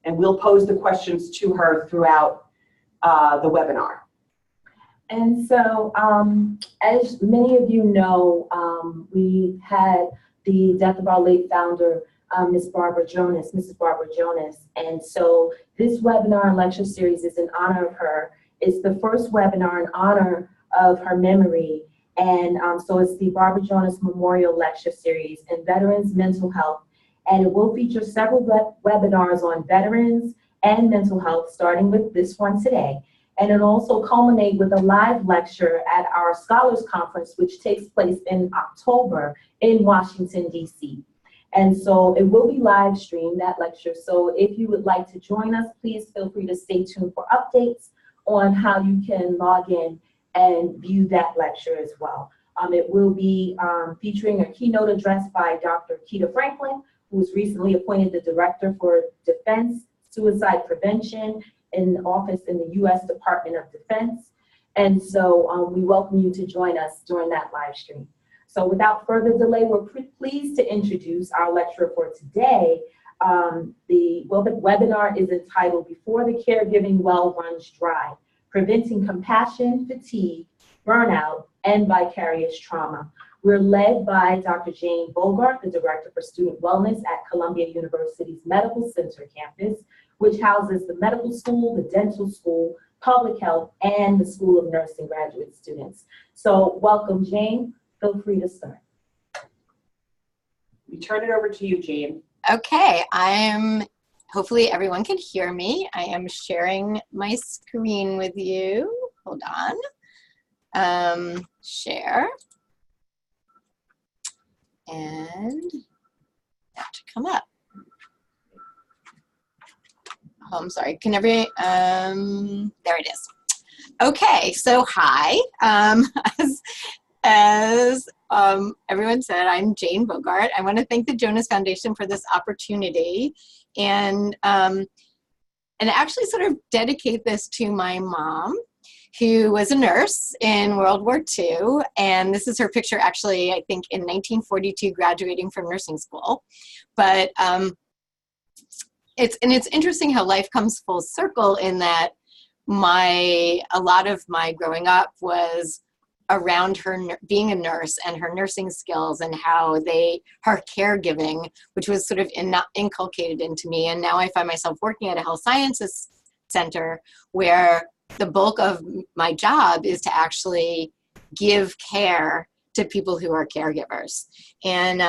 and we'll pose the questions to her throughout the webinar. And so, as many of you know, we had the death of our late founder, Mrs. Barbara Jonas. And so this webinar and lecture series is in honor of her. It's the first webinar in honor of her memory. And so it's the Barbara Jonas Memorial Lecture Series in Veterans Mental Health. And it will feature several webinars on veterans and mental health, starting with this one today. And it'll also culminate with a live lecture at our Scholars Conference, which takes place in October in Washington, D.C. And so it will be live streamed, that lecture. So if you would like to join us, please feel free to stay tuned for updates on how you can log in and view that lecture as well. It will be featuring a keynote address by Dr. Keita Franklin, who was recently appointed the Director for Defense Suicide Prevention in office in the U.S. Department of Defense. And so we welcome you to join us during that live stream. So without further delay, we're pleased to introduce our lecturer for today. The webinar is entitled Before the Caregiving Well Runs Dry, Preventing Compassion, Fatigue, Burnout, and Vicarious Trauma. We're led by Dr. Jane Bogart, the Director for Student Wellness at Columbia University's Medical Center campus, which houses the medical school, the dental school, public health, and the School of Nursing graduate students. So welcome, Jane. Feel free to start. We turn it over to you, Jane. Okay, hopefully everyone can hear me. I am sharing my screen with you. Hold on. Share. And that should come up. Oh, I'm sorry. Can everybody, there it is. Okay, so hi. As everyone said, I'm Jane Bogart. I want to thank the Jonas Foundation for this opportunity and actually sort of dedicate this to my mom, who was a nurse in World War II. And this is her picture actually, I think, in 1942, graduating from nursing school. But it's interesting how life comes full circle in that a lot of my growing up was around her being a nurse and her nursing skills and how her caregiving, which was sort of inculcated into me. And now I find myself working at a health sciences center where the bulk of my job is to actually give care to people who are caregivers. And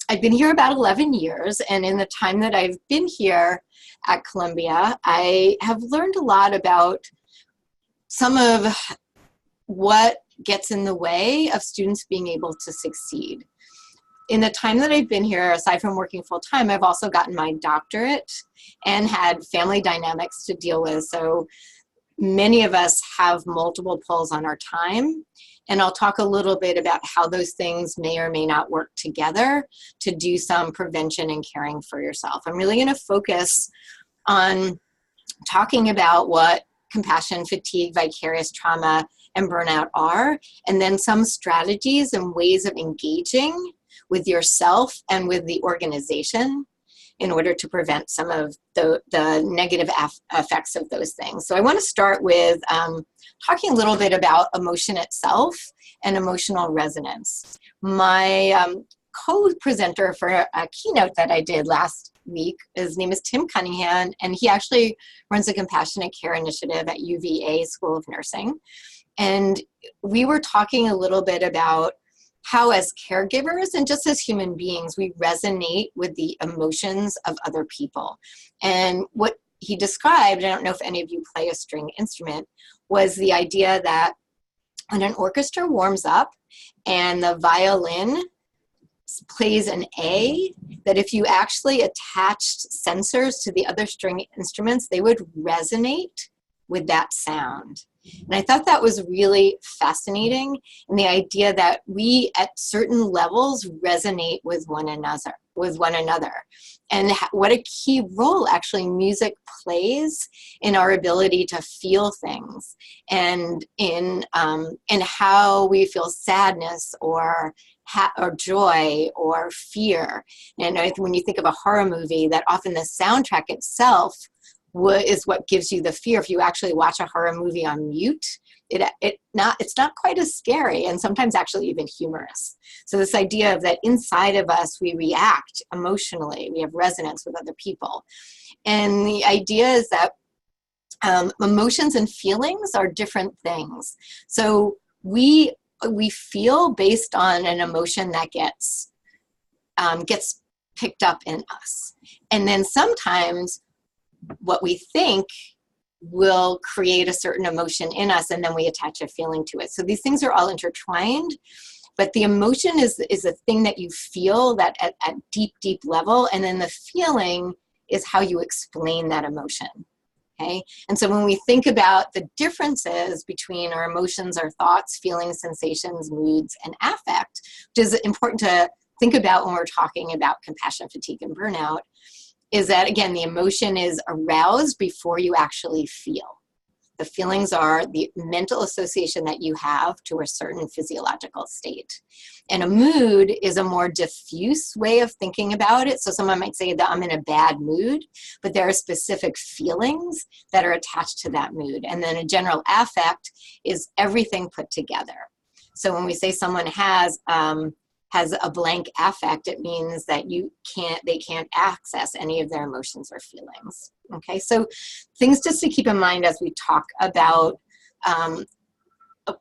I've been here about 11 years, and in the time that I've been here at Columbia, I have learned a lot about some of what gets in the way of students being able to succeed. In the time that I've been here, aside from working full-time, I've also gotten my doctorate and had family dynamics to deal with. So many of us have multiple pulls on our time, and I'll talk a little bit about how those things may or may not work together to do some prevention and caring for yourself. I'm really going to focus on talking about what compassion, fatigue, vicarious trauma, and burnout are, and then some strategies and ways of engaging with yourself and with the organization in order to prevent some of the negative effects of those things. So I want to start with talking a little bit about emotion itself and emotional resonance. My co-presenter for a keynote that I did last week, his name is Tim Cunningham, and he actually runs a compassionate care initiative at UVA School of Nursing. And we were talking a little bit about how as caregivers and just as human beings, we resonate with the emotions of other people. And what he described, I don't know if any of you play a string instrument, was the idea that when an orchestra warms up and the violin plays an A, that if you actually attached sensors to the other string instruments, they would resonate with that sound. And I thought that was really fascinating, and the idea that we at certain levels resonate with one another, and what a key role actually music plays in our ability to feel things, and in how we feel sadness or joy or fear. And when you think of a horror movie, that often the soundtrack itself is what gives you the fear. If you actually watch a horror movie on mute, it's not quite as scary, and sometimes actually even humorous. So this idea of that inside of us, we react emotionally, we have resonance with other people. And the idea is that emotions and feelings are different things. So we feel based on an emotion that gets picked up in us. And then sometimes what we think will create a certain emotion in us, and then we attach a feeling to it. So these things are all intertwined, but the emotion is a thing that you feel that at deep, deep level, and then the feeling is how you explain that emotion. Okay? And so when we think about the differences between our emotions, our thoughts, feelings, sensations, moods, and affect, which is important to think about when we're talking about compassion fatigue and burnout, is that, again, the emotion is aroused before you actually feel. The feelings are the mental association that you have to a certain physiological state. And a mood is a more diffuse way of thinking about it. So someone might say that I'm in a bad mood, but there are specific feelings that are attached to that mood. And then a general affect is everything put together. So when we say someone has a blank affect, it means that they can't access any of their emotions or feelings. Okay, so things just to keep in mind as we talk about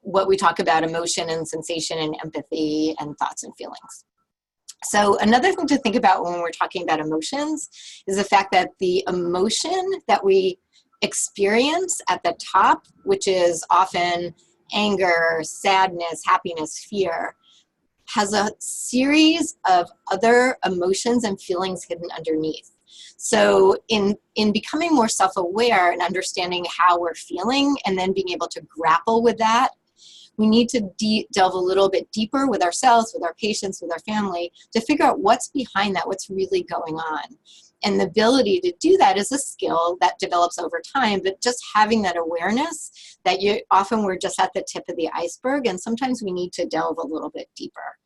what we talk about emotion and sensation and empathy and thoughts and feelings. So another thing to think about when we're talking about emotions is the fact that the emotion that we experience at the top, which is often anger, sadness, happiness, fear, has a series of other emotions and feelings hidden underneath. So in becoming more self-aware and understanding how we're feeling and then being able to grapple with that, we need to delve a little bit deeper with ourselves, with our patients, with our family, to figure out what's behind that, what's really going on. And the ability to do that is a skill that develops over time, but just having that awareness that often we're just at the tip of the iceberg, and sometimes we need to delve a little bit deeper.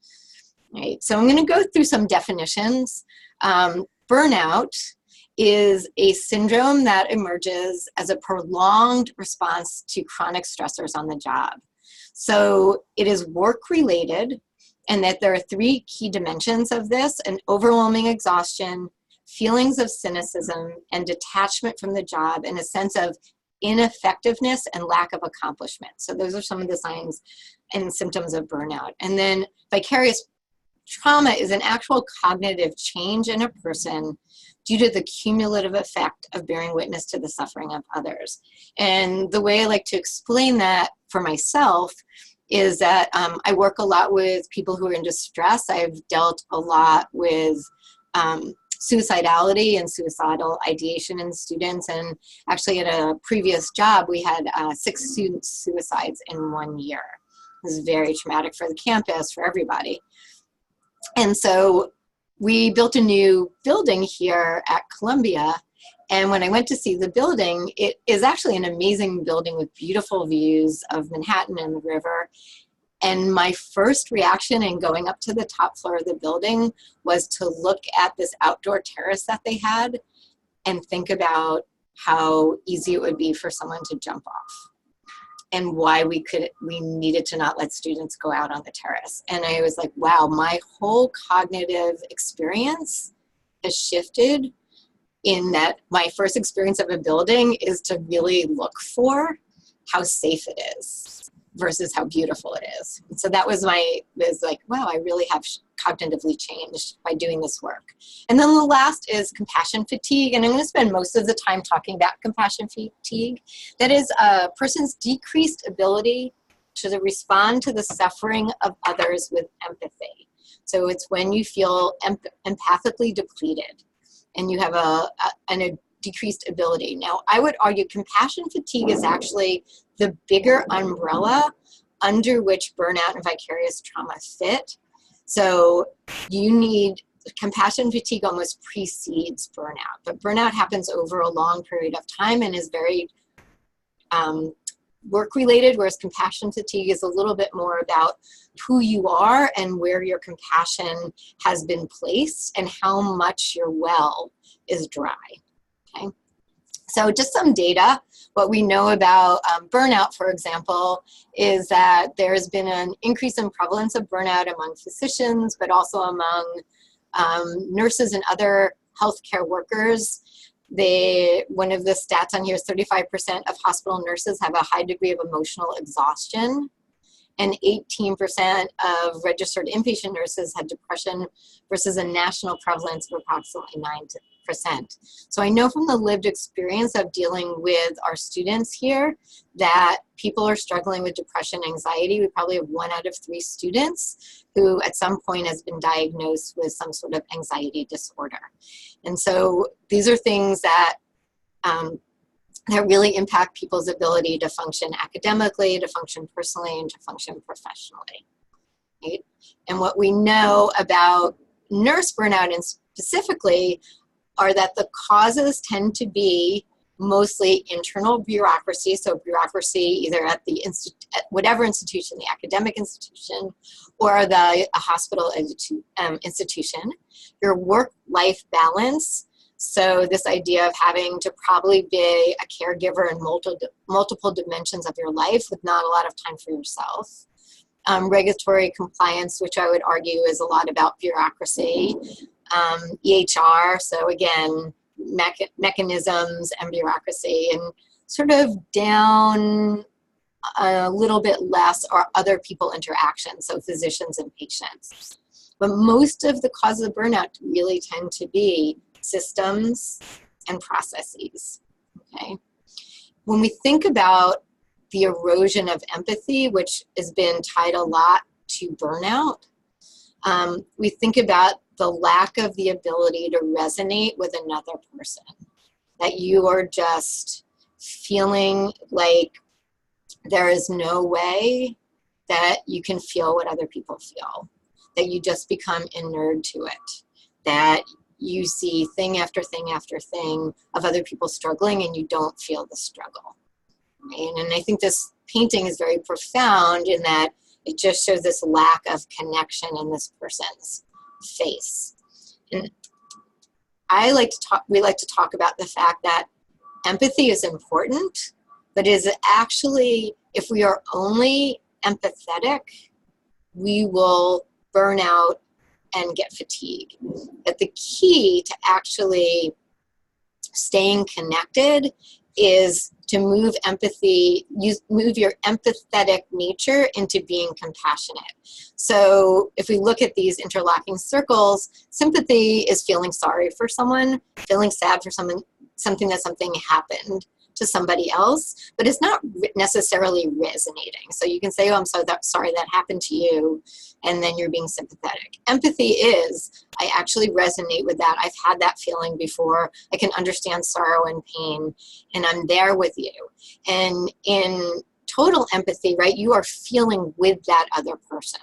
Right? So I'm going to go through some definitions. Burnout is a syndrome that emerges as a prolonged response to chronic stressors on the job. So it is work-related, and that there are three key dimensions of this: an overwhelming exhaustion, feelings of cynicism, and detachment from the job, and a sense of ineffectiveness and lack of accomplishment. So those are some of the signs and symptoms of burnout. And then vicarious trauma is an actual cognitive change in a person due to the cumulative effect of bearing witness to the suffering of others. And the way I like to explain that for myself is that I work a lot with people who are in distress. I've dealt a lot with suicidality and suicidal ideation in students. And actually at a previous job, we had 6 student suicides in 1 year. It was very traumatic for the campus, for everybody. And so we built a new building here at Columbia. And when I went to see the building, it is actually an amazing building with beautiful views of Manhattan and the river. And my first reaction in going up to the top floor of the building was to look at this outdoor terrace that they had and think about how easy it would be for someone to jump off, and why we needed to not let students go out on the terrace. And I was like, wow, my whole cognitive experience has shifted, in that my first experience of a building is to really look for how safe it is versus how beautiful it is. And so that was like, wow, I really have cognitively changed by doing this work. And then the last is compassion fatigue. And I'm going to spend most of the time talking about compassion fatigue. That is a person's decreased ability to respond to the suffering of others with empathy. So it's when you feel empathically depleted and you have a decreased ability. Now, I would argue compassion fatigue is actually the bigger umbrella under which burnout and vicarious trauma fit. So compassion fatigue almost precedes burnout, but burnout happens over a long period of time and is very work-related, whereas compassion fatigue is a little bit more about who you are and where your compassion has been placed and how much your well is dry. Okay. So just some data. What we know about burnout, for example, is that there's been an increase in prevalence of burnout among physicians, but also among nurses and other healthcare workers. One of the stats on here is 35% of hospital nurses have a high degree of emotional exhaustion, and 18% of registered inpatient nurses had depression versus a national prevalence of approximately 9%. So I know from the lived experience of dealing with our students here that people are struggling with depression, anxiety. We probably have 1 out of 3 students who at some point has been diagnosed with some sort of anxiety disorder. And so these are things that that really impact people's ability to function academically, to function personally, and to function professionally. Right? And what we know about nurse burnout and specifically are that the causes tend to be mostly internal bureaucracy, so bureaucracy either at the at whatever institution, the academic institution, or a hospital institution, your work-life balance. So this idea of having to probably be a caregiver in multiple dimensions of your life with not a lot of time for yourself. Regulatory compliance, which I would argue is a lot about bureaucracy. EHR, so again, mechanisms and bureaucracy, and sort of down a little bit less are other people interaction, so physicians and patients. But most of the causes of burnout really tend to be systems and processes, okay? When we think about the erosion of empathy, which has been tied a lot to burnout, we think about the lack of the ability to resonate with another person, that you are just feeling like there is no way that you can feel what other people feel, that you just become inured to it, that you see thing after thing after thing of other people struggling and you don't feel the struggle. Right? And I think this painting is very profound in that it just shows this lack of connection in this person's face. And we like to talk about the fact that empathy is important, but is actually, if we are only empathetic, we will burn out and get fatigue. But the key to actually staying connected is to move empathy, move your empathetic nature into being compassionate. So if we look at these interlocking circles, sympathy is feeling sorry for someone, feeling sad for someone, something happened to somebody else, but it's not necessarily resonating. So you can say, oh, I'm so sorry that happened to you, and then you're being sympathetic. Empathy is, I actually resonate with that. I've had that feeling before. I can understand sorrow and pain, and I'm there with you. And in total empathy, right, you are feeling with that other person.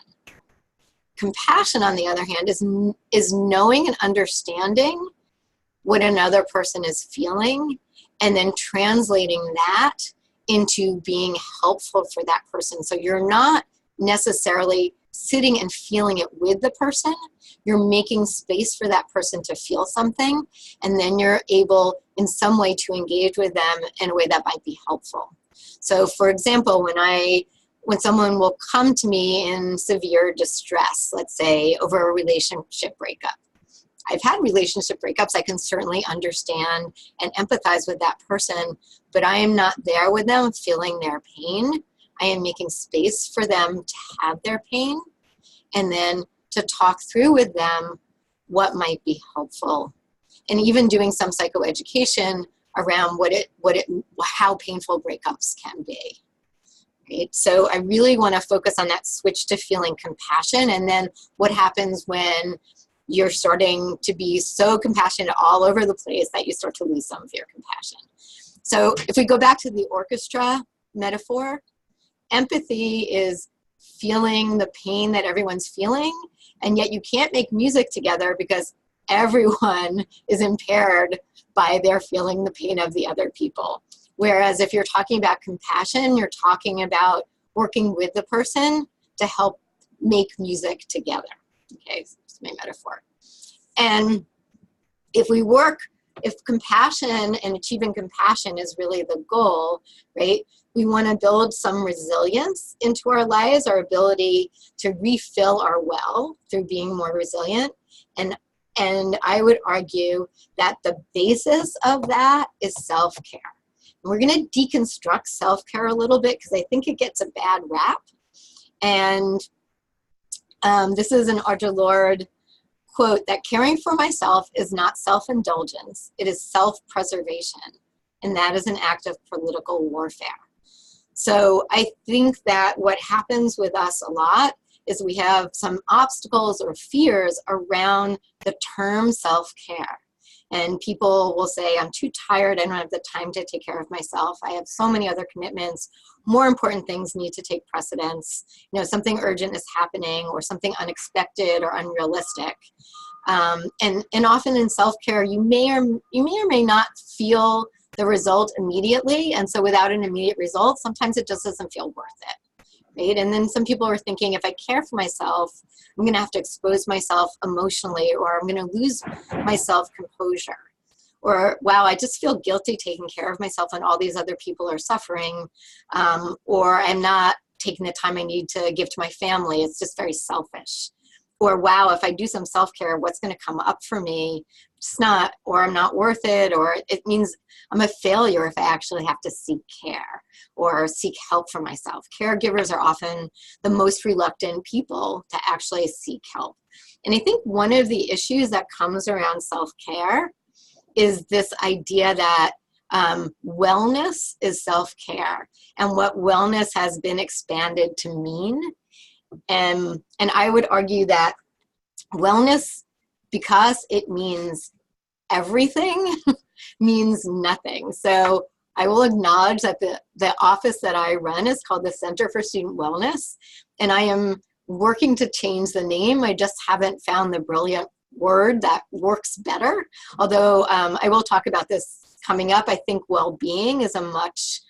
Compassion, on the other hand, is knowing and understanding what another person is feeling, and then translating that into being helpful for that person. So you're not necessarily sitting and feeling it with the person. You're making space for that person to feel something, and then you're able in some way to engage with them in a way that might be helpful. So for example, when someone will come to me in severe distress, let's say over a relationship breakup, I've had relationship breakups. I can certainly understand and empathize with that person, but I am not there with them feeling their pain. I am making space for them to have their pain, and then to talk through with them what might be helpful, and even doing some psychoeducation around how painful breakups can be. Right? So I really want to focus on that switch to feeling compassion, and then what happens when you're starting to be so compassionate all over the place that you start to lose some of your compassion. So if we go back to the orchestra metaphor, empathy is feeling the pain that everyone's feeling, and yet you can't make music together because everyone is impaired by their feeling the pain of the other people. Whereas if you're talking about compassion, you're talking about working with the person to help make music together. Okay, so that's my metaphor. And if we work if compassion and achieving compassion is really the goal, right? We want to build some resilience into our lives, our ability to refill our well through being more resilient. And I would argue that the basis of that is self-care. We're going to deconstruct self-care a little bit because I think it gets a bad rap. And this is an Audre Lorde quote, that caring for myself is not self-indulgence, it is self-preservation. And that is an act of political warfare. So I think that what happens with us a lot is we have some obstacles or fears around the term self-care. And people will say, I'm too tired, I don't have the time to take care of myself. I have so many other commitments. More important things need to take precedence. You know, something urgent is happening or something unexpected or unrealistic. And often in self-care, you may or may not feel the result immediately. And so without an immediate result, sometimes it just doesn't feel worth it. Right? And then some people are thinking, if I care for myself, I'm going to have to expose myself emotionally, or I'm going to lose my self-composure. Or, wow, I just feel guilty taking care of myself and all these other people are suffering. Or I'm not taking the time I need to give to my family. It's just very selfish. Or, wow, if I do some self-care, what's going to come up for me? It's not, or I'm not worth it, or it means I'm a failure if I actually have to seek care or seek help for myself. Caregivers are often the most reluctant people to actually seek help. And I think one of the issues that comes around self-care is this idea that wellness is self-care, and what wellness has been expanded to mean. And I would argue that wellness, because it means everything, means nothing. So I will acknowledge that the office that I run is called the Center for Student Wellness, and I am working to change the name. I just haven't found the brilliant word that works better. Although I will talk about this coming up. I think well-being is a much,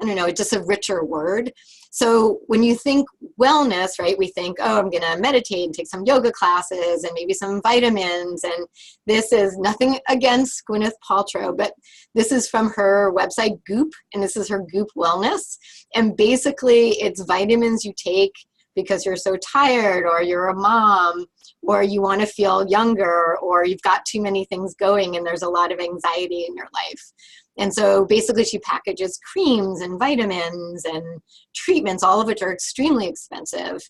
I don't know, just a richer word. So when you think wellness, right, we think, oh, I'm going to meditate and take some yoga classes and maybe some vitamins. And this is nothing against Gwyneth Paltrow, but this is from her website, Goop, and this is her Goop Wellness. And basically, it's vitamins you take because you're so tired, or you're a mom, or you want to feel younger, or you've got too many things going and there's a lot of anxiety in your life. And so basically she packages creams and vitamins and treatments, all of which are extremely expensive,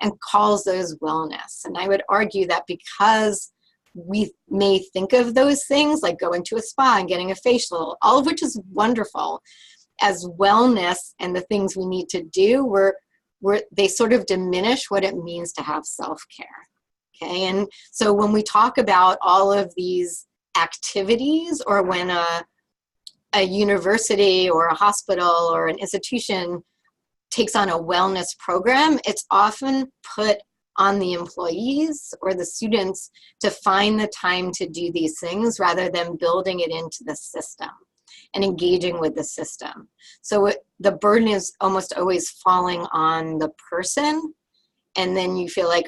and calls those wellness. And I would argue that because we may think of those things like going to a spa and getting a facial, all of which is wonderful, as wellness and the things we need to do, they sort of diminish what it means to have self-care. Okay, and so when we talk about all of these activities, or when a university or a hospital or an institution takes on a wellness program, it's often put on the employees or the students to find the time to do these things rather than building it into the system and engaging with the system. So the burden is almost always falling on the person, and then you feel like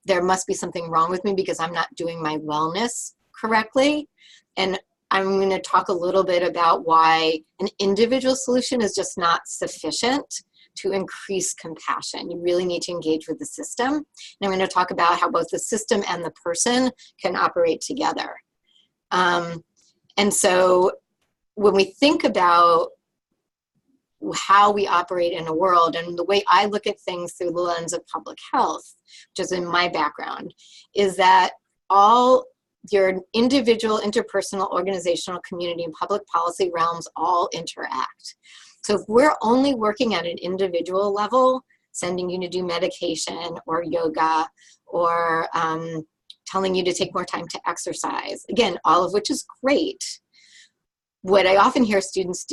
there must be something wrong with me because I'm not doing my wellness correctly. And I'm going to talk a little bit about why an individual solution is just not sufficient to increase compassion. You really need to engage with the system. And I'm going to talk about how both the system and the person can operate together. And so when we think about how we operate in a world, and the way I look at things through the lens of public health, which is in my background, is that all your individual, interpersonal, organizational, community, and public policy realms all interact. So if we're only working at an individual level, sending you to do medication or yoga, or telling you to take more time to exercise, again, all of which is great. What I often hear students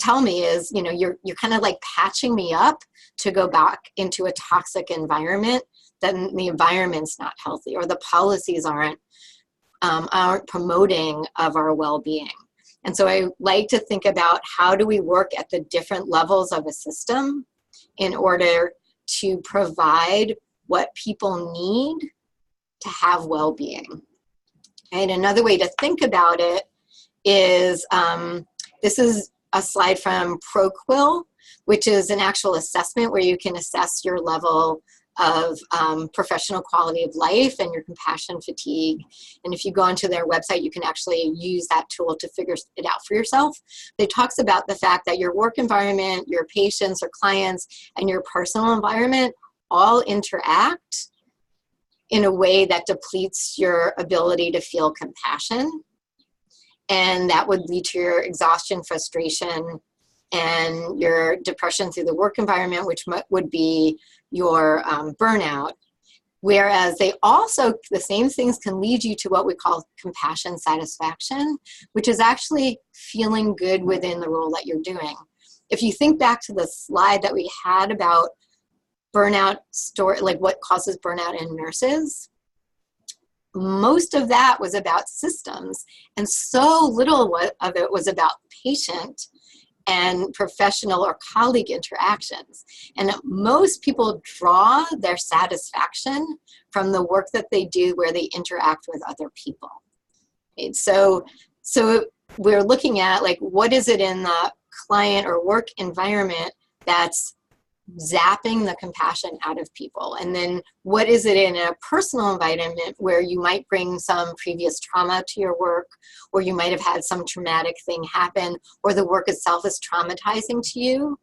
tell me is, you know, you're kind of like patching me up to go back into a toxic environment, then the environment's not healthy, or the policies aren't promoting of our well-being. And so I like to think about how do we work at the different levels of a system in order to provide what people need to have well-being. And another way to think about it is, this is a slide from ProQuil, which is an actual assessment where you can assess your level of professional quality of life and your compassion fatigue. And if you go onto their website, you can actually use that tool to figure it out for yourself. It talks about the fact that your work environment, your patients or clients, and your personal environment all interact in a way that depletes your ability to feel compassion. And that would lead to your exhaustion, frustration, and your depression through the work environment, which would be your burnout. Whereas they also, the same things can lead you to what we call compassion satisfaction, which is actually feeling good within the role that you're doing. If you think back to the slide that we had about burnout story, like what causes burnout in nurses, most of that was about systems, and so little of it was about patient and professional or colleague interactions. And most people draw their satisfaction from the work that they do where they interact with other people. Okay, so we're looking at, like, what is it in the client or work environment that's zapping the compassion out of people? And then what is it in a personal environment where you might bring some previous trauma to your work, or you might have had some traumatic thing happen, or the work itself is traumatizing to you,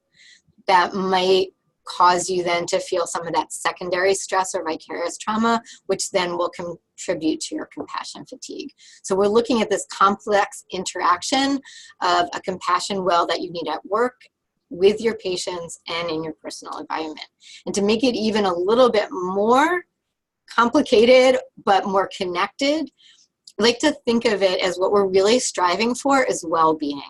that might cause you then to feel some of that secondary stress or vicarious trauma, which then will contribute to your compassion fatigue. So we're looking at this complex interaction of a compassion well that you need at work, with your patients, and in your personal environment. And to make it even a little bit more complicated but more connected, I like to think of it as what we're really striving for is well-being.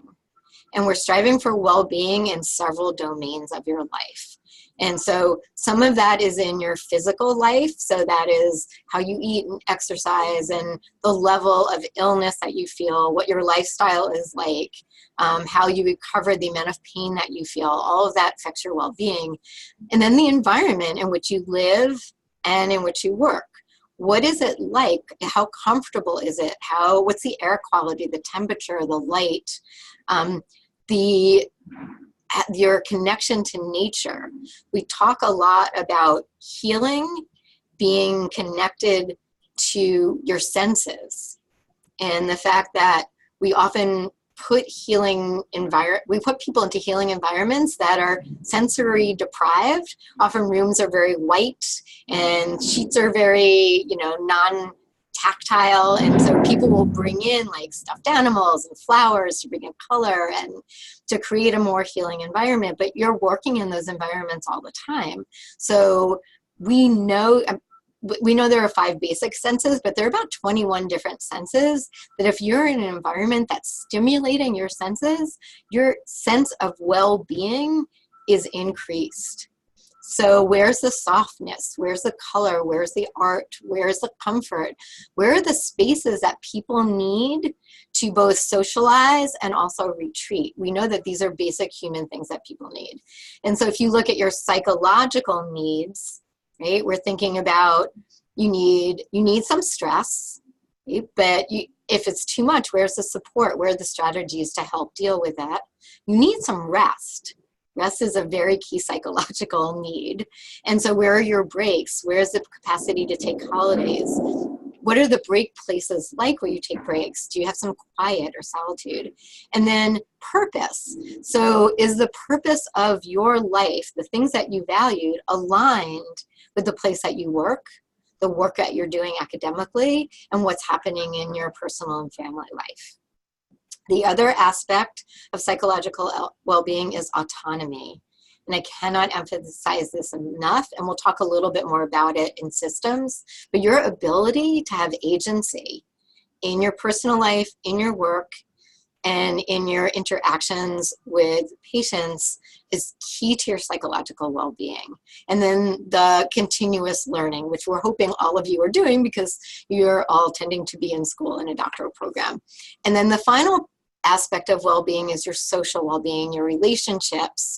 And we're striving for well-being in several domains of your life. And so some of that is in your physical life. So that is how you eat and exercise, and the level of illness that you feel, what your lifestyle is like, how you recover, the amount of pain that you feel. All of that affects your well-being. And then the environment in which you live and in which you work. What is it like? How comfortable is it? What's the air quality, the temperature, the light, your connection to nature? We talk a lot about healing being connected to your senses, and the fact that we often put we put people into healing environments that are sensory deprived. Often rooms are very white and sheets are very, non-tactile, and so people will bring in like stuffed animals and flowers to bring in color and to create a more healing environment. But you're working in those environments all the time. So we know there are 5 basic senses, but there are about 21 different senses that if you're in an environment that's stimulating your senses, your sense of well-being is increased. So where's the softness? Where's the color? Where's the art? Where's the comfort? Where are the spaces that people need to both socialize and also retreat? We know that these are basic human things that people need. And so if you look at your psychological needs, right, we're thinking about you need some stress, right? But if it's too much, where's the support? Where are the strategies to help deal with that? You need some rest. Rest is a very key psychological need. And so where are your breaks? Where's the capacity to take holidays? What are the break places like where you take breaks? Do you have some quiet or solitude? And then purpose. So is the purpose of your life, the things that you valued, aligned with the place that you work, the work that you're doing academically, and what's happening in your personal and family life? The other aspect of psychological well-being is autonomy. And I cannot emphasize this enough, and we'll talk a little bit more about it in systems, but your ability to have agency in your personal life, in your work, and in your interactions with patients is key to your psychological well-being. And then the continuous learning, which we're hoping all of you are doing because you're all tending to be in school in a doctoral program. And then the final aspect of well-being is your social well-being, your relationships.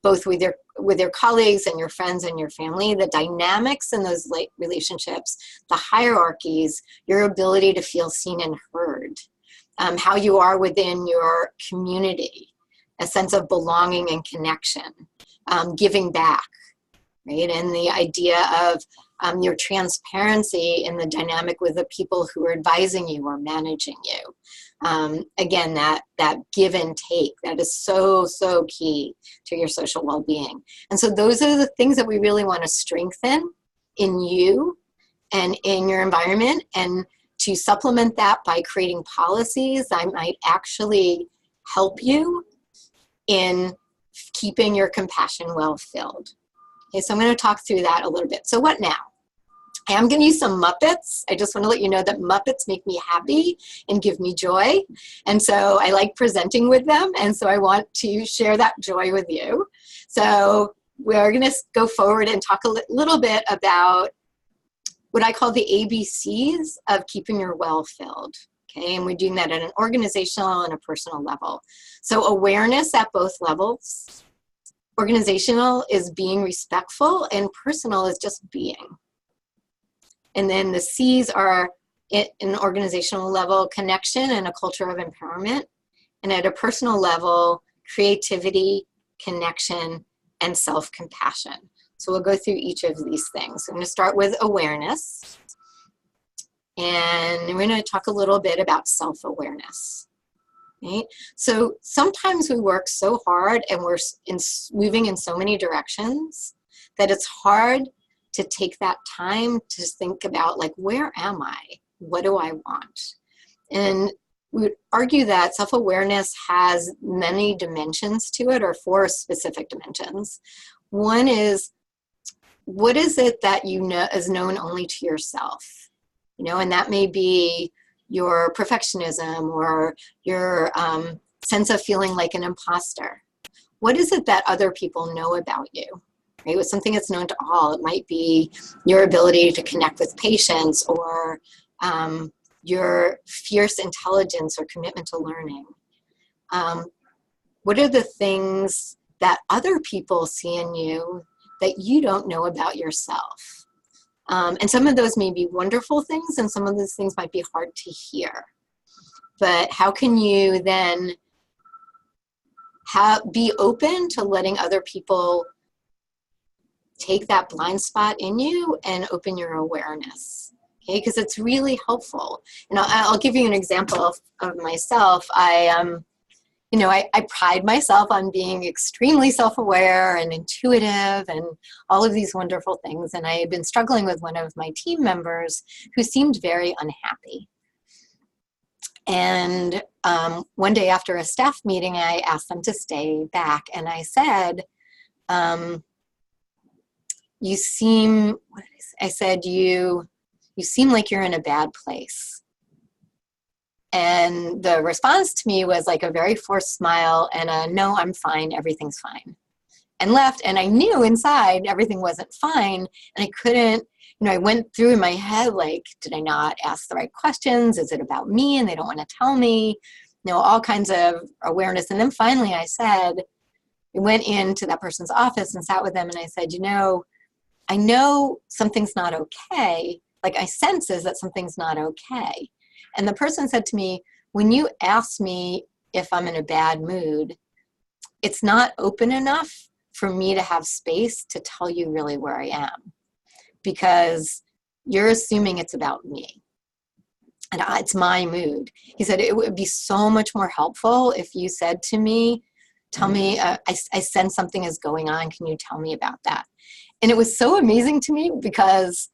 both with your colleagues and your friends and your family, the dynamics in those relationships, the hierarchies, your ability to feel seen and heard, how you are within your community, a sense of belonging and connection, giving back, right? And the idea of your transparency in the dynamic with the people who are advising you or managing you. Again, that give and take, that is so, so key to your social well-being. And so those are the things that we really want to strengthen in you and in your environment. And to supplement that by creating policies that might actually help you in keeping your compassion well filled. Okay, so I'm going to talk through that a little bit. So what now? I am going to use some Muppets. I just want to let you know that Muppets make me happy and give me joy. And so I like presenting with them. And so I want to share that joy with you. So we're going to go forward and talk a little bit about what I call the ABCs of keeping your well filled. Okay, and we're doing that at an organizational and a personal level. So awareness at both levels. Organizational is being respectful, and personal is just being. And then the C's are at an organizational level, connection and a culture of empowerment. And at a personal level, creativity, connection, and self-compassion. So we'll go through each of these things. I'm going to start with awareness. And we're going to talk a little bit about self-awareness. Right? So sometimes we work so hard and we're moving in so many directions that it's hard to take that time to think about, like, where am I? What do I want? And we would argue that self-awareness has many dimensions to it, or 4 specific dimensions. One is, what is it that you know is known only to yourself? You know, and that may be your perfectionism or your sense of feeling like an imposter. What is it that other people know about you? Right? With something that's known to all, it might be your ability to connect with patients, or your fierce intelligence or commitment to learning. What are the things that other people see in you that you don't know about yourself? And some of those may be wonderful things, and some of those things might be hard to hear. But how can you then be open to letting other people take that blind spot in you and open your awareness? Okay, because it's really helpful. And I'll give you an example of myself. I pride myself on being extremely self-aware and intuitive and all of these wonderful things. And I had been struggling with one of my team members who seemed very unhappy. And one day after a staff meeting, I asked them to stay back. And I said, you seem like you're in a bad place. And the response to me was like a very forced smile and a, no, I'm fine, everything's fine. And left, and I knew inside everything wasn't fine, and I couldn't, I went through in my head, like, did I not ask the right questions? Is it about me and they don't want to tell me? All kinds of awareness. And then finally I said, I went into that person's office and sat with them, and I said, I know something's not okay. Like, I senses that something's not okay. And the person said to me, when you ask me if I'm in a bad mood, it's not open enough for me to have space to tell you really where I am, because you're assuming it's about me and it's my mood. He said, it would be so much more helpful if you said to me, tell me, I sense something is going on. Can you tell me about that? And it was so amazing to me, because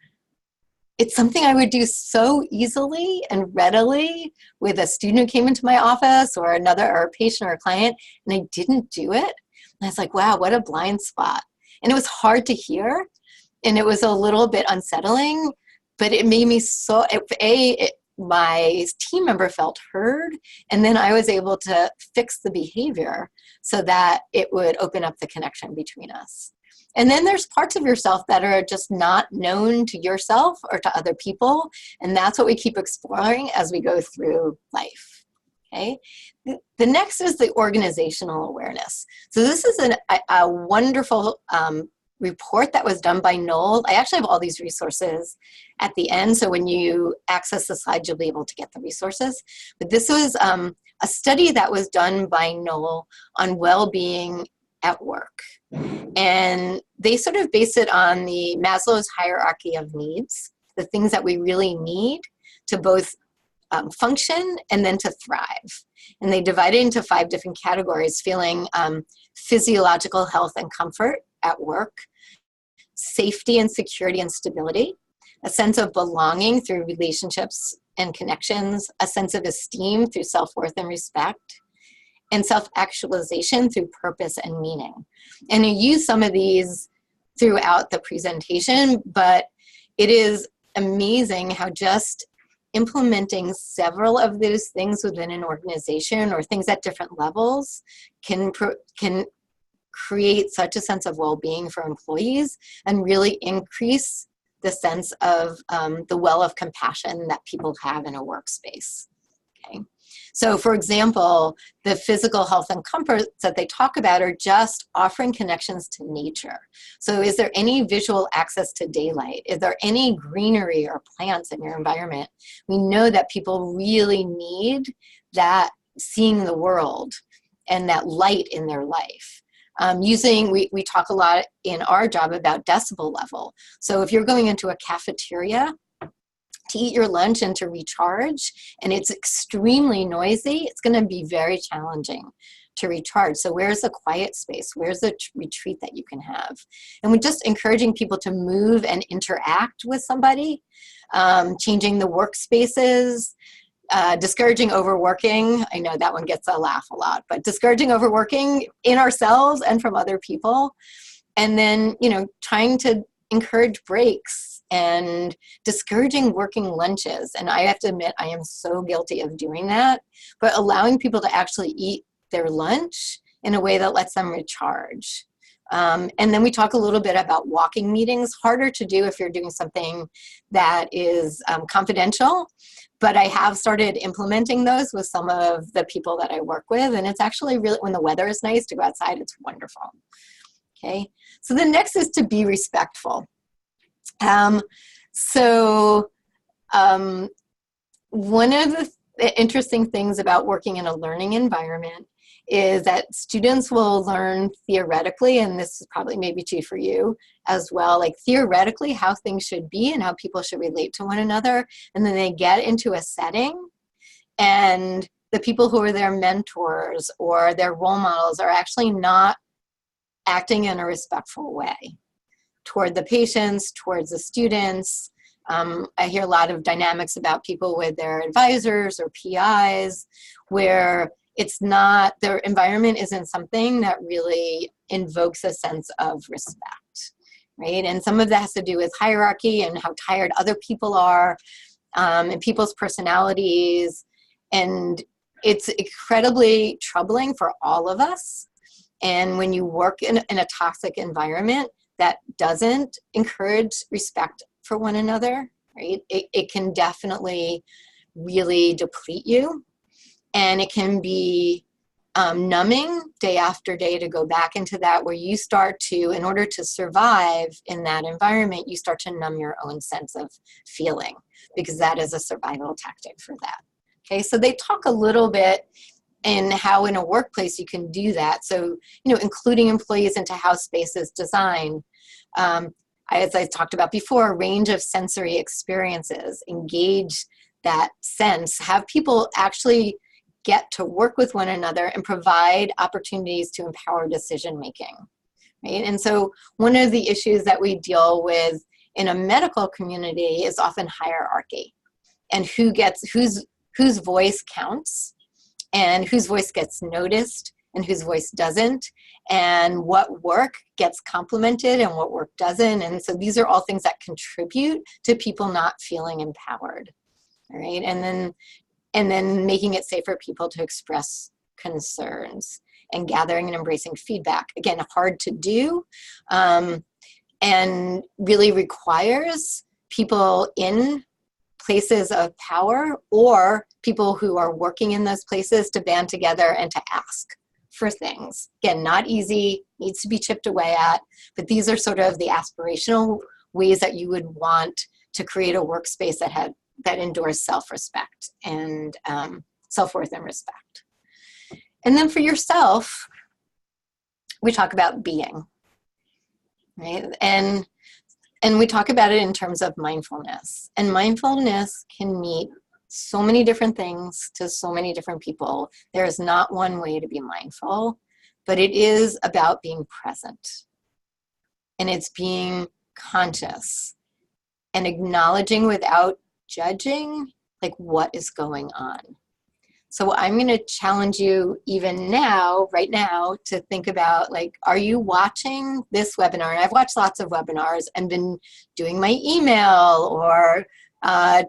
it's something I would do so easily and readily with a student who came into my office, or a patient or a client, and I didn't do it. And I was like, wow, what a blind spot. And it was hard to hear, and it was a little bit unsettling, but it made me so, my team member felt heard, and then I was able to fix the behavior so that it would open up the connection between us. And then there's parts of yourself that are just not known to yourself or to other people. And that's what we keep exploring as we go through life. Okay. The next is the organizational awareness. So this is a wonderful report that was done by Noel. I actually have all these resources at the end, so when you access the slides, you'll be able to get the resources. But this was a study that was done by Noel on well-being at work. And they sort of base it on the Maslow's hierarchy of needs, the things that we really need to both function and then to thrive. And they divide it into 5 different categories: feeling physiological health and comfort at work, safety and security and stability, a sense of belonging through relationships and connections, a sense of esteem through self-worth and respect, and self-actualization through purpose and meaning. And I use some of these throughout the presentation, but it is amazing how just implementing several of those things within an organization or things at different levels can create such a sense of well-being for employees and really increase the sense of the well of compassion that people have in a workspace. Okay. So for example, the physical health and comfort that they talk about are just offering connections to nature. So is there any visual access to daylight? Is there any greenery or plants in your environment? We know that people really need that, seeing the world and that light in their life. We talk a lot in our job about decibel level. So if you're going into a cafeteria to eat your lunch and to recharge, and it's extremely noisy, it's going to be very challenging to recharge. So where's the quiet space? Where's the retreat that you can have? And we're just encouraging people to move and interact with somebody, changing the workspaces, discouraging overworking. I know that one gets a laugh a lot, but discouraging overworking in ourselves and from other people. And then, trying to encourage breaks and discouraging working lunches. And I have to admit, I am so guilty of doing that, but allowing people to actually eat their lunch in a way that lets them recharge. And then we talk a little bit about walking meetings, harder to do if you're doing something that is confidential, but I have started implementing those with some of the people that I work with. And it's actually really, when the weather is nice to go outside, it's wonderful. Okay, so the next is to be respectful. One of the interesting things about working in a learning environment is that students will learn theoretically, and this is probably maybe true for you as well, like theoretically how things should be and how people should relate to one another. And then they get into a setting and the people who are their mentors or their role models are actually not acting in a respectful way toward the patients, towards the students. I hear a lot of dynamics about people with their advisors or PIs where it's not, their environment isn't something that really invokes a sense of respect, right? And some of that has to do with hierarchy and how tired other people are, and people's personalities. And it's incredibly troubling for all of us. And when you work in a toxic environment that doesn't encourage respect for one another, right? It can definitely really deplete you. And it can be numbing day after day to go back into that, where you start to, in order to survive in that environment, you start to numb your own sense of feeling, because that is a survival tactic for that. Okay, so they talk a little bit in how in a workplace you can do that. So, including employees into how space is designed. As I talked about before, a range of sensory experiences, engage that sense, have people actually get to work with one another and provide opportunities to empower decision making, right? And so one of the issues that we deal with in a medical community is often hierarchy, and whose voice counts and whose voice gets noticed and whose voice doesn't, and what work gets complimented and what work doesn't. And so these are all things that contribute to people not feeling empowered, all right? And then making it safe for people to express concerns and gathering and embracing feedback. Again, hard to do, and really requires people in places of power or people who are working in those places to band together and to ask for things. Again, not easy, needs to be chipped away at, but these are sort of the aspirational ways that you would want to create a workspace that endures self-respect and self-worth and respect. And then for yourself, we talk about being, right? And we talk about it in terms of mindfulness. And mindfulness can mean so many different things to so many different people. There is not one way to be mindful, but it is about being present. And it's being conscious and acknowledging without judging, like, what is going on. So I'm going to challenge you even now, right now, to think about, like, are you watching this webinar? And I've watched lots of webinars and been doing my email or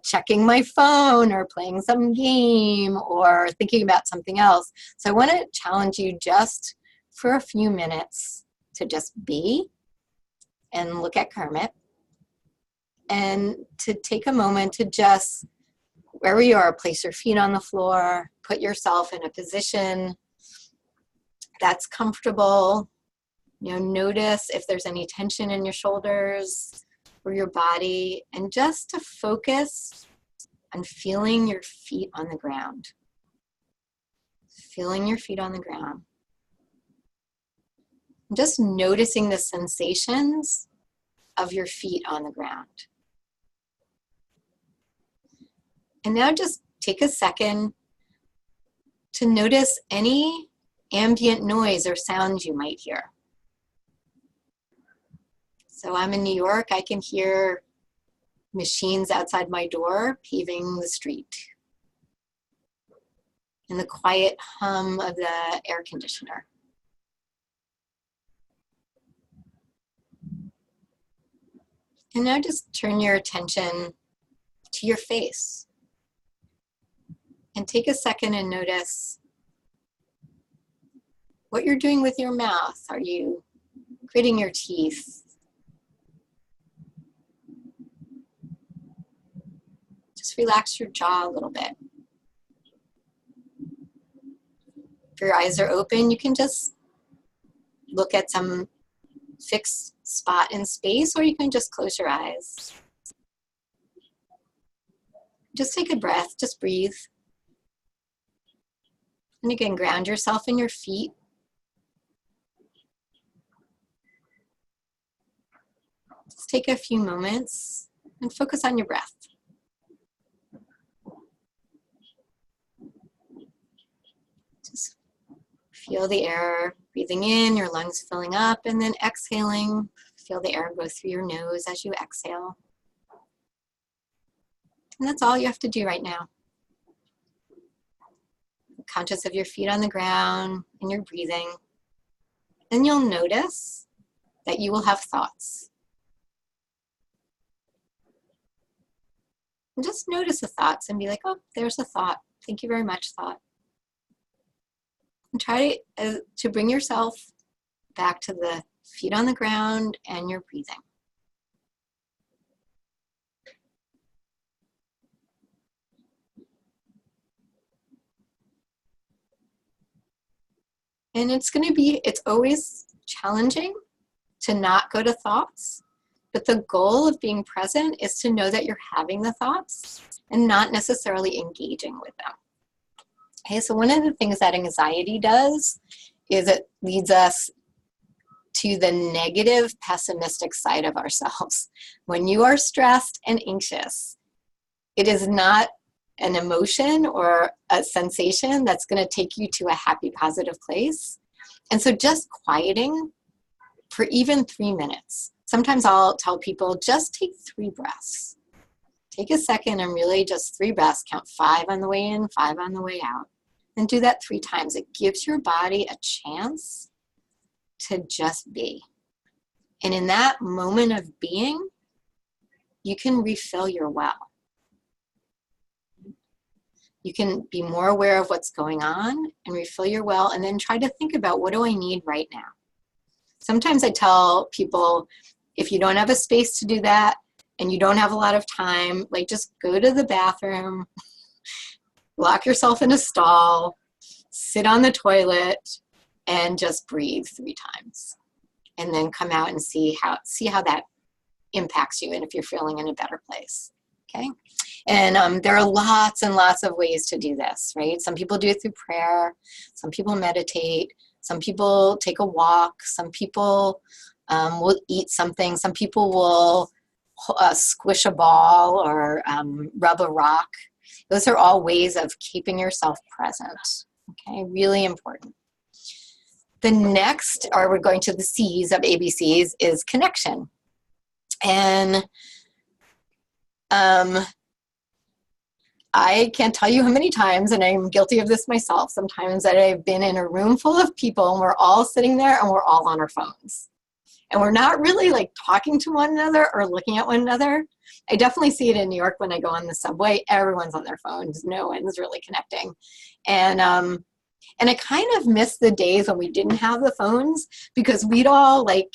checking my phone or playing some game or thinking about something else. So I want to challenge you just for a few minutes to just be and look at Kermit and to take a moment to just, wherever you are, place your feet on the floor, put yourself in a position that's comfortable. You know, notice if there's any tension in your shoulders or your body, and just to focus on feeling your feet on the ground. Feeling your feet on the ground. Just noticing the sensations of your feet on the ground. And now just take a second to notice any ambient noise or sounds you might hear. So I'm in New York, I can hear machines outside my door paving the street. And the quiet hum of the air conditioner. And now just turn your attention to your face. And take a second and notice what you're doing with your mouth. Are you gritting your teeth? Just relax your jaw a little bit. If your eyes are open, you can just look at some fixed spot in space, or you can just close your eyes. Just take a breath, just breathe. And again, ground yourself in your feet. Just take a few moments and focus on your breath. Just feel the air breathing in, your lungs filling up, and then exhaling. Feel the air go through your nose as you exhale. And that's all you have to do right now. Conscious of your feet on the ground and your breathing. Then you'll notice that you will have thoughts. And just notice the thoughts and be like, oh, there's a thought. Thank you very much, thought. And try to bring yourself back to the feet on the ground and your breathing. And it's always challenging to not go to thoughts, but the goal of being present is to know that you're having the thoughts and not necessarily engaging with them. Okay, so one of the things that anxiety does is it leads us to the negative, pessimistic side of ourselves. When you are stressed and anxious, it is not an emotion or a sensation that's going to take you to a happy, positive place. And so just quieting for even 3 minutes. Sometimes I'll tell people, just take 3 breaths. Take a second and really just 3 breaths. Count 5 on the way in, 5 on the way out. And do that 3 times. It gives your body a chance to just be. And in that moment of being, you can refill your well. You can be more aware of what's going on and refill your well, and then try to think about, what do I need right now? Sometimes I tell people, if you don't have a space to do that, and you don't have a lot of time, like just go to the bathroom, lock yourself in a stall, sit on the toilet, and just breathe 3 times. And then come out and see how that impacts you and if you're feeling in a better place. Okay. And there are lots and lots of ways to do this, right? Some people do it through prayer. Some people meditate. Some people take a walk. Some people will eat something. Some people will squish a ball or rub a rock. Those are all ways of keeping yourself present. Okay, really important. The next, or we're going to the C's of ABCs, is connection. And I can't tell you how many times, and I'm guilty of this myself sometimes, that I've been in a room full of people and we're all sitting there and we're all on our phones. And we're not really like talking to one another or looking at one another. I definitely see it in New York when I go on the subway. Everyone's on their phones. No one's really connecting. And I kind of miss the days when we didn't have the phones, because we'd all like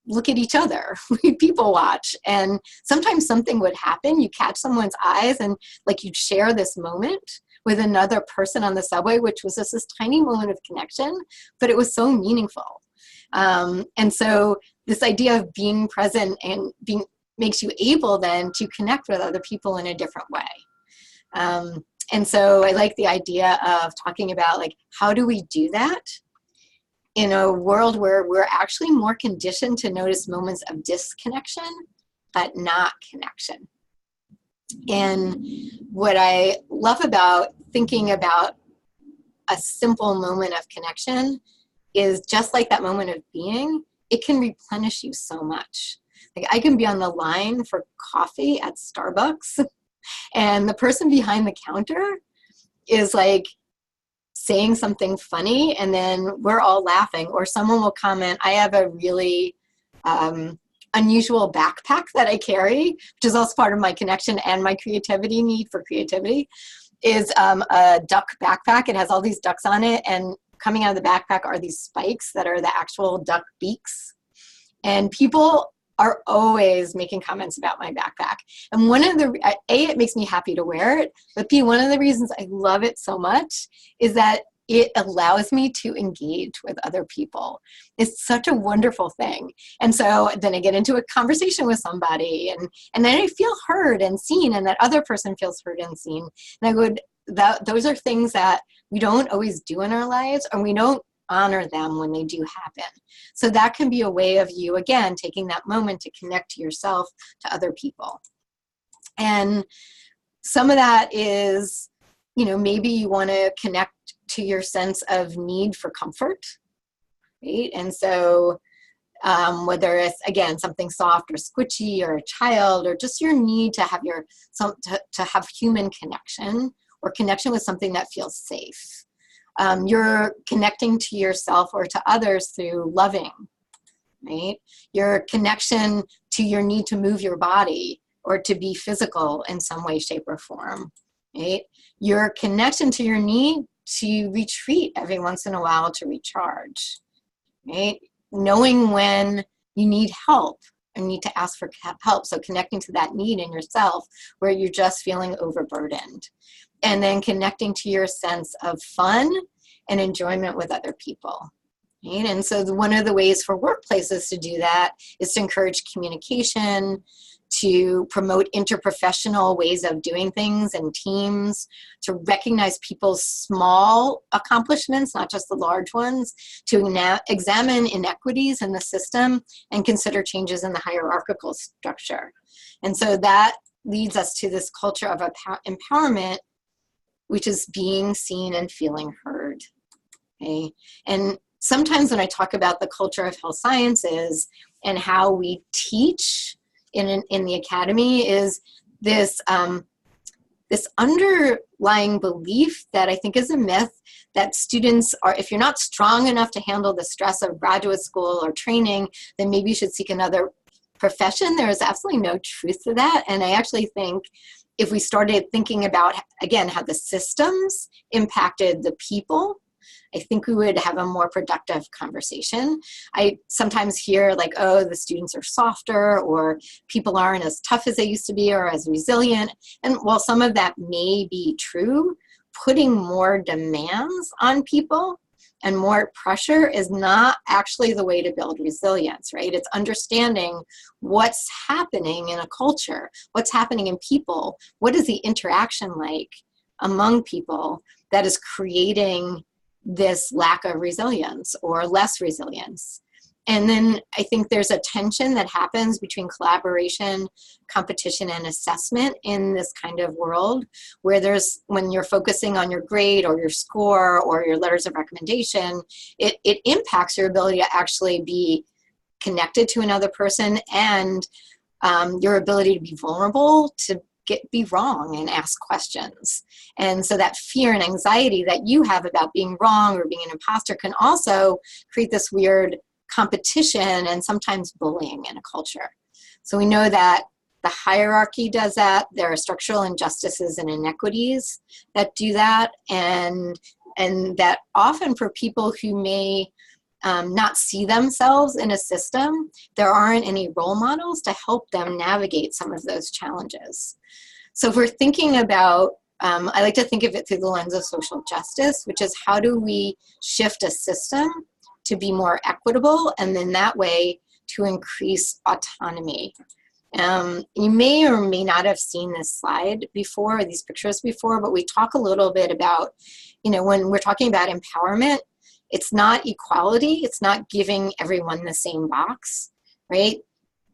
look at each other. We'd people watch, and sometimes something would happen. You catch someone's eyes and like you'd share this moment with another person on the subway, which was just this tiny moment of connection, but it was so meaningful. And so this idea of being present and makes you able then to connect with other people in a different way. And so I like the idea of talking about like, how do we do that in a world where we're actually more conditioned to notice moments of disconnection, but not connection. And what I love about thinking about a simple moment of connection is just like that moment of being, it can replenish you so much. Like I can be on the line for coffee at Starbucks, and the person behind the counter is like saying something funny, and then we're all laughing, or someone will comment, I have a really unusual backpack that I carry, which is also part of my connection and my creativity need for creativity, is a duck backpack. It has all these ducks on it, and coming out of the backpack are these spikes that are the actual duck beaks. And people are always making comments about my backpack. And one of the, A, it makes me happy to wear it, but B, one of the reasons I love it so much is that it allows me to engage with other people. It's such a wonderful thing. And so then I get into a conversation with somebody, and then I feel heard and seen, and that other person feels heard and seen. And those are things that we don't always do in our lives, and we don't honor them when they do happen. So that can be a way of you, again, taking that moment to connect to yourself, to other people. And some of that is, maybe you want to connect to your sense of need for comfort, right? And so whether it's, again, something soft or squishy or a child, or just your need to have to have human connection, or connection with something that feels safe. You're connecting to yourself or to others through loving, right? Your connection to your need to move your body or to be physical in some way, shape, or form, right? Your connection to your need to retreat every once in a while to recharge, right? Knowing when you need help and need to ask for help. So connecting to that need in yourself where you're just feeling overburdened. And then connecting to your sense of fun and enjoyment with other people. Right? And so one of the ways for workplaces to do that is to encourage communication, to promote interprofessional ways of doing things and teams, to recognize people's small accomplishments, not just the large ones, to examine inequities in the system and consider changes in the hierarchical structure. And so that leads us to this culture of empowerment, which is being seen and feeling heard. Okay? And sometimes when I talk about the culture of health sciences and how we teach in the academy, is this this underlying belief that I think is a myth, that students are, if you're not strong enough to handle the stress of graduate school or training, then maybe you should seek another profession. There is absolutely no truth to that. And I actually think if we started thinking about, again, how the systems impacted the people, I think we would have a more productive conversation. I sometimes hear like, oh, the students are softer, or people aren't as tough as they used to be, or as resilient. And while some of that may be true, putting more demands on people and more pressure is not actually the way to build resilience, right? It's understanding what's happening in a culture, what's happening in people, what is the interaction like among people that is creating this lack of resilience or less resilience. And then I think there's a tension that happens between collaboration, competition, and assessment in this kind of world, where when you're focusing on your grade or your score or your letters of recommendation, it impacts your ability to actually be connected to another person, and your ability to be vulnerable, to be wrong and ask questions. And so that fear and anxiety that you have about being wrong or being an imposter can also create this weird competition and sometimes bullying in a culture. So we know that the hierarchy does that. There are structural injustices and inequities that do that. And that often for people who may not see themselves in a system, there aren't any role models to help them navigate some of those challenges. So if we're thinking about, I like to think of it through the lens of social justice, which is how do we shift a system to be more equitable, and then that way to increase autonomy. You may or may not have seen this slide before, or these pictures before, but we talk a little bit about, when we're talking about empowerment, it's not equality, it's not giving everyone the same box, right?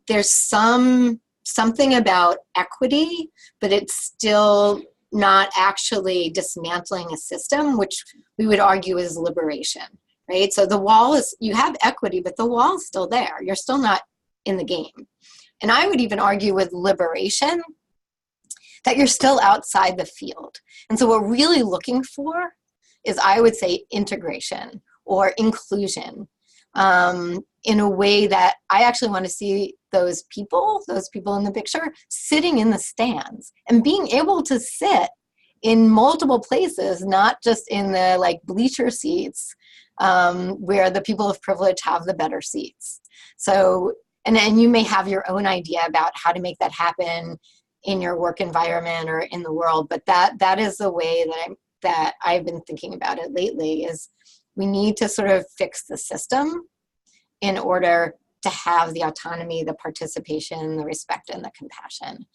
There's something about equity, but it's still not actually dismantling a system, which we would argue is liberation. Right? So the wall is, you have equity, but the wall is still there. You're still not in the game. And I would even argue with liberation that you're still outside the field. And so what we're really looking for is, I would say, integration or inclusion, in a way that I actually want to see those people in the picture sitting in the stands and being able to sit in multiple places, not just in the bleacher seats, where the people of privilege have the better seats. So, and you may have your own idea about how to make that happen in your work environment or in the world, but that is the way that I've been thinking about it lately, is we need to sort of fix the system in order to have the autonomy, the participation, the respect, and the compassion.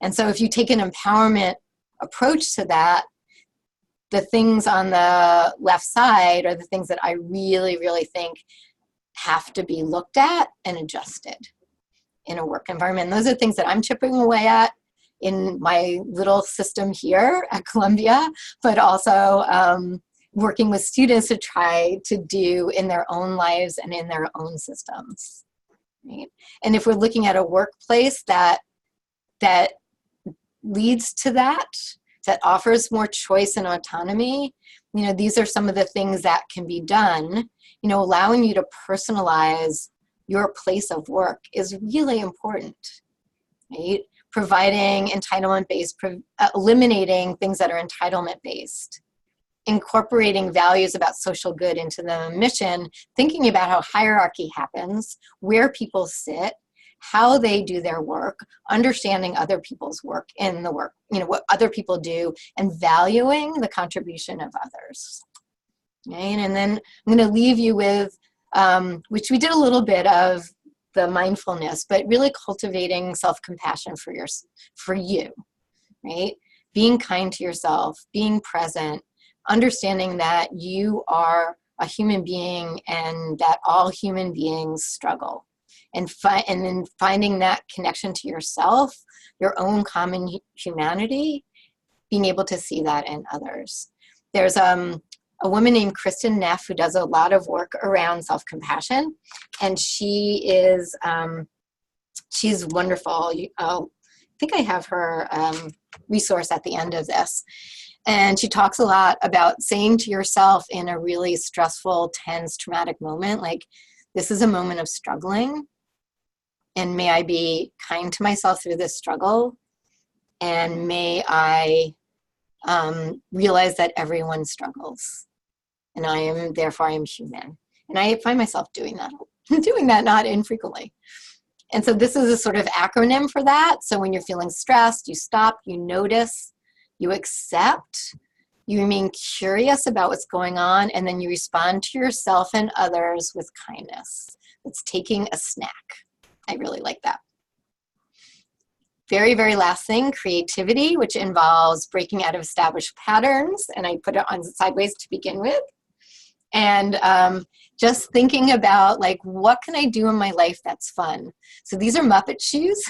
And so if you take an empowerment approach to that, the things on the left side are the things that I really, really think have to be looked at and adjusted in a work environment. And those are things that I'm chipping away at in my little system here at Columbia, but also working with students to try to do in their own lives and in their own systems. Right? And if we're looking at a workplace that leads to that offers more choice and autonomy, these are some of the things that can be done. Allowing you to personalize your place of work is really important, right? Providing entitlement-based, eliminating things that are entitlement-based, incorporating values about social good into the mission, thinking about how hierarchy happens, where people sit, how they do their work, understanding other people's work in the work, what other people do, and valuing the contribution of others. Okay? And then I'm going to leave you with, which we did a little bit of the mindfulness, but really cultivating self-compassion for you, right? Being kind to yourself, being present, understanding that you are a human being and that all human beings struggle. And then finding that connection to yourself, your own common humanity, being able to see that in others. There's a woman named Kristen Neff who does a lot of work around self-compassion, and she's wonderful. I think I have her resource at the end of this. And she talks a lot about saying to yourself in a really stressful, tense, traumatic moment, like, this is a moment of struggling, and may I be kind to myself through this struggle, and may I realize that everyone struggles. and therefore I am human. And I find myself doing that, doing that not infrequently. And so this is a sort of acronym for that. So when you're feeling stressed, you stop, you notice, you accept, you remain curious about what's going on, and then you respond to yourself and others with kindness. It's taking a snack. I really like that. Very, very last thing, creativity, which involves breaking out of established patterns. And I put it on sideways to begin with. And just thinking about, like, what can I do in my life that's fun? So these are Muppet shoes.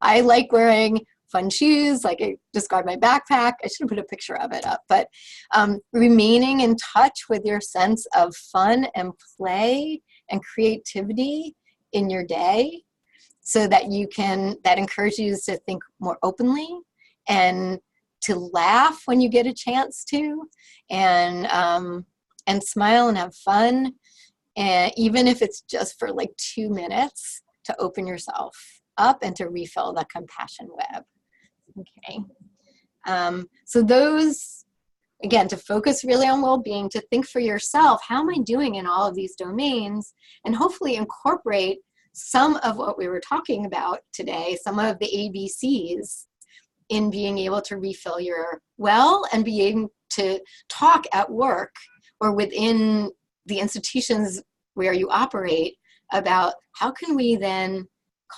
I like wearing fun shoes, like I described my backpack. I should have put a picture of it up. But remaining in touch with your sense of fun and play and creativity in your day, so that that encourages you to think more openly and to laugh when you get a chance to, and smile and have fun, and even if it's just for like 2 minutes, to open yourself up and to refill the compassion web. Okay. So those, again, to focus really on well-being, to think for yourself, how am I doing in all of these domains, and hopefully incorporate some of what we were talking about today, some of the ABCs in being able to refill your well and being to talk at work or within the institutions where you operate about how can we then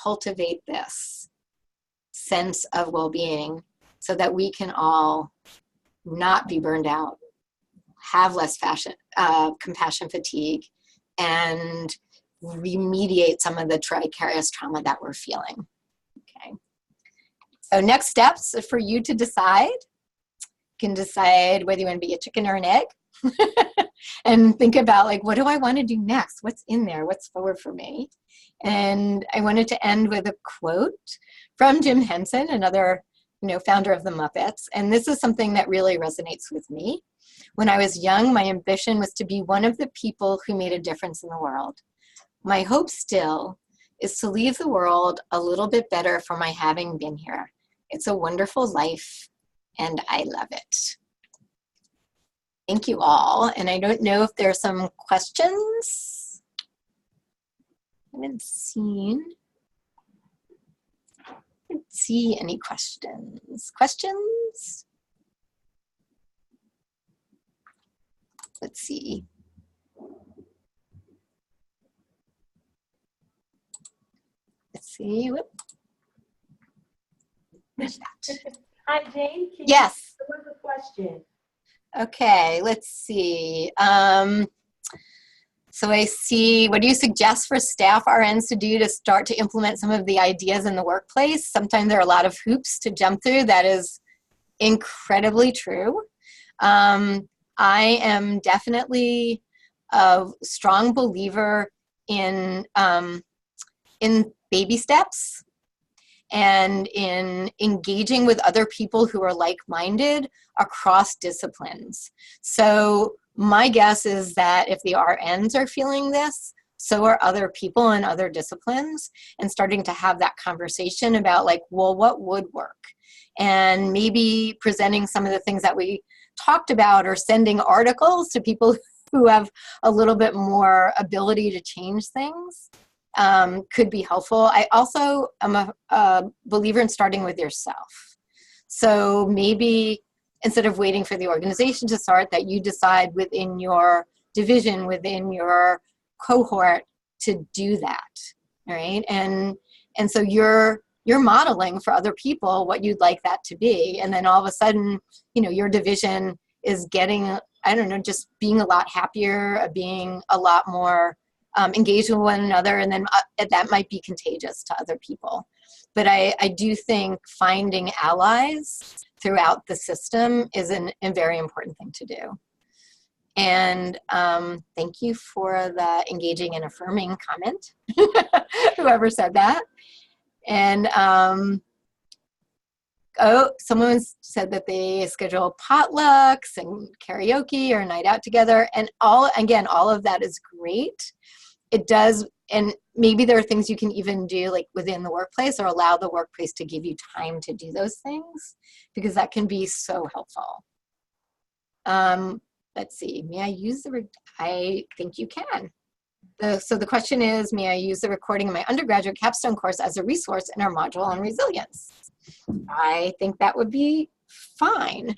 cultivate this sense of well-being so that we can all not be burned out, have less compassion fatigue, and remediate some of the vicarious trauma that we're feeling. Okay. So next steps are for you to decide. You can decide whether you want to be a chicken or an egg. And think about, like, what do I want to do next? What's in there? What's forward for me? And I wanted to end with a quote from Jim Henson, another, founder of the Muppets. And this is something that really resonates with me. When I was young, my ambition was to be one of the people who made a difference in the world. My hope still is to leave the world a little bit better for my having been here. It's a wonderful life, and I love it. Thank you all. And I don't know if there are some questions. I haven't see any questions. Questions? Let's see. Whoop. Hi, Jane. Yes. There was a question. Okay, let's see. So I see, what do you suggest for staff RNs to do to start to implement some of the ideas in the workplace? Sometimes there are a lot of hoops to jump through. That is incredibly true. I am definitely a strong believer in baby steps and in engaging with other people who are like-minded across disciplines. So my guess is that if the RNs are feeling this, so are other people in other disciplines, and starting to have that conversation about, like, well, what would work? And maybe presenting some of the things that we talked about, or sending articles to people who have a little bit more ability to change things. Could be helpful. I also am a believer in starting with yourself. So maybe instead of waiting for the organization to start, that you decide within your division, within your cohort, to do that, right? And so you're modeling for other people what you'd like that to be. And then all of a sudden, your division is getting, I don't know, just being a lot happier, being a lot more engage with one another, and then that might be contagious to other people. But I do think finding allies throughout the system is a very important thing to do. And thank you for the engaging and affirming comment, whoever said that. And someone said that they schedule potlucks and karaoke or a night out together. And all of that is great. It does, and maybe there are things you can even do, like within the workplace, or allow the workplace to give you time to do those things, because that can be so helpful. let's see, may I use I think you can. So the question is, may I use the recording of my undergraduate capstone course as a resource in our module on resilience? I think that would be fine.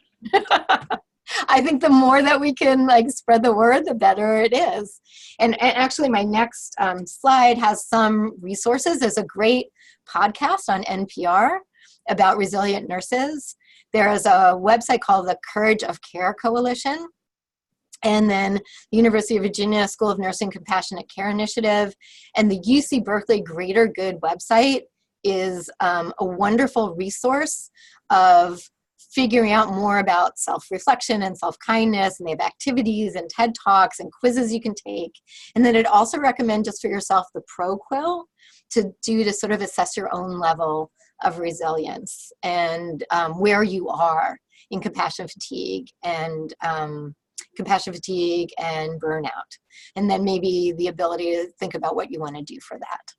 I think the more that we can like spread the word, the better it is. And actually my next slide has some resources. There's a great podcast on NPR about resilient nurses. There is a website called the Courage of Care Coalition. And then the University of Virginia School of Nursing Compassionate Care Initiative and the UC Berkeley Greater Good website is a wonderful resource of figuring out more about self-reflection and self-kindness, and they have activities and TED Talks and quizzes you can take. And then it also recommend just for yourself the ProQuill to do to sort of assess your own level of resilience and where you are in compassion fatigue and burnout. And then maybe the ability to think about what you want to do for that.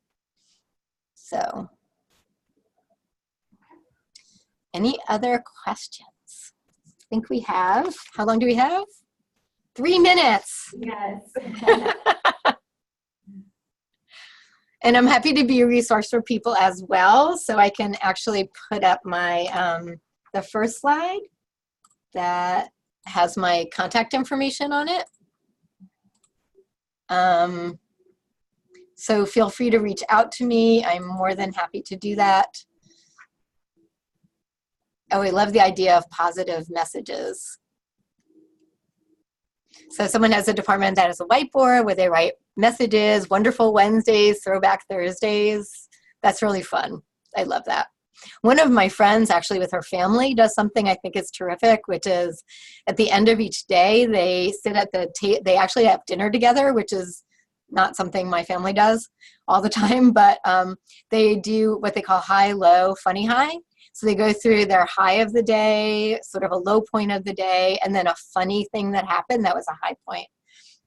So, any other questions? I think we have, how long do we have? 3 minutes. Yes. And I'm happy to be a resource for people as well. So I can actually put up my, the first slide that has my contact information on it. So feel free to reach out to me. I'm more than happy to do that. Oh, I love the idea of positive messages. So someone has a department that has a whiteboard where they write messages, wonderful Wednesdays, throwback Thursdays. That's really fun. I love that. One of my friends actually with her family does something I think is terrific, which is at the end of each day, they sit at the table, they actually have dinner together, which is not something my family does all the time, but they do what they call high, low, funny, high. So they go through their high of the day, sort of a low point of the day, and then a funny thing that happened that was a high point.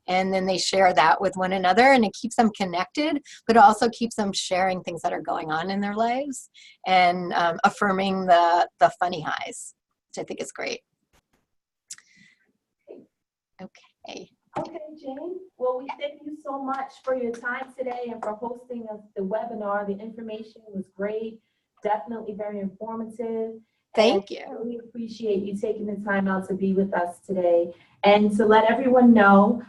And then they share that with one another, and it keeps them connected, but it also keeps them sharing things that are going on in their lives and affirming the funny highs, which I think is great. Okay. Okay, Jane. Well, we thank you so much for your time today and for hosting the webinar. The information was great. Definitely very informative. Thank you. I really appreciate you taking the time out to be with us today. And to let everyone know,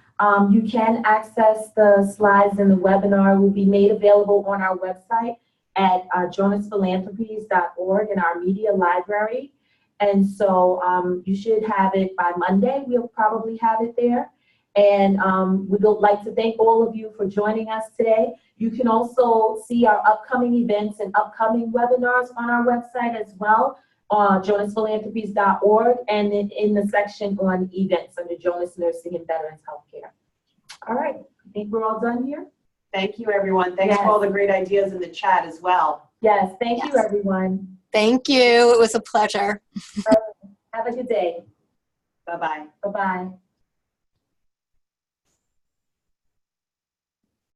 you can access the slides in the webinar. Will be made available on our website at jonasphilanthropies.org in our media library. And so you should have it by Monday. We'll probably have it there. And we would like to thank all of you for joining us today. You can also see our upcoming events and upcoming webinars on our website as well, on jonasphilanthropies.org, and then in the section on events under Jonas Nursing and Veterans Healthcare. All right, I think we're all done here. Thank you, everyone. Thanks for all the great ideas in the chat as well. Yes, thank you, everyone. Thank you. It was a pleasure. Have a good day. Bye-bye. Bye-bye.